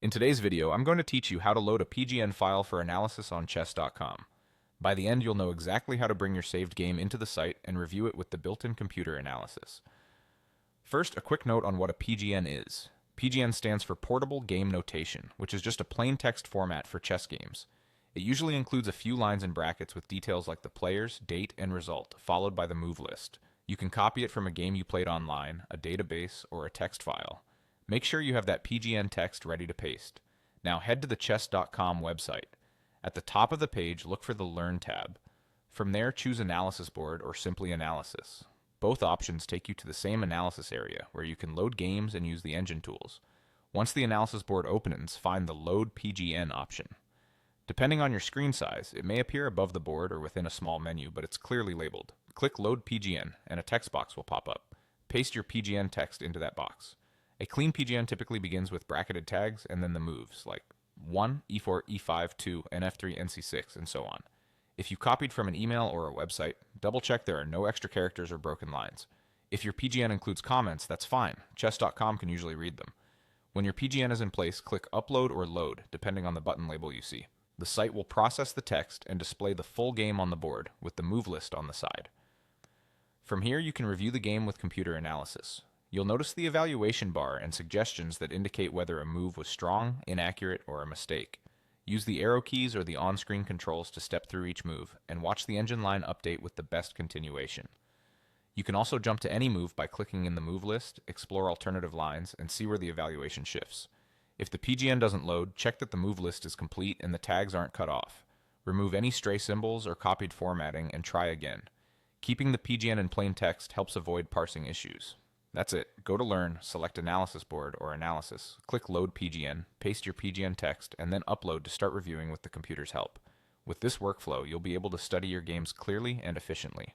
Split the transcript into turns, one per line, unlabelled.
In today's video, I'm going to teach you how to load a PGN file for analysis on chess.com. By the end, you'll know exactly how to bring your saved game into the site and review it with the built-in computer analysis. First, a quick note on what a PGN is. PGN stands for Portable Game Notation, which is just a plain text format for chess games. It usually includes a few lines and brackets with details like the players, date, and result, followed by the move list. You can copy it from a game you played online, a database, or a text file. Make sure you have that PGN text ready to paste. Now head to the chess.com website. At the top of the page, look for the Learn tab. From there, choose Analysis Board or simply Analysis. Both options take you to the same analysis area, where you can load games and use the engine tools. Once the analysis board opens, find the Load PGN option. Depending on your screen size, it may appear above the board or within a small menu, but it's clearly labeled. Click Load PGN, and a text box will pop up. Paste your PGN text into that box. A clean PGN typically begins with bracketed tags and then the moves, like 1, e4, e5, 2, and f3, nc6, and so on. If you copied from an email or a website, double check there are no extra characters or broken lines. If your PGN includes comments, that's fine. Chess.com can usually read them. When your PGN is in place, click Upload or Load, depending on the button label you see. The site will process the text and display the full game on the board, with the move list on the side. From here, you can review the game with computer analysis. You'll notice the evaluation bar and suggestions that indicate whether a move was strong, inaccurate, or a mistake. Use the arrow keys or the on-screen controls to step through each move, and watch the engine line update with the best continuation. You can also jump to any move by clicking in the move list, explore alternative lines, and see where the evaluation shifts. If the PGN doesn't load, check that the move list is complete and the tags aren't cut off. Remove any stray symbols or copied formatting and try again. Keeping the PGN in plain text helps avoid parsing issues. That's it. Go to Learn, select Analysis Board or Analysis, click Load PGN, paste your PGN text, and then upload to start reviewing with the computer's help. With this workflow, you'll be able to study your games clearly and efficiently.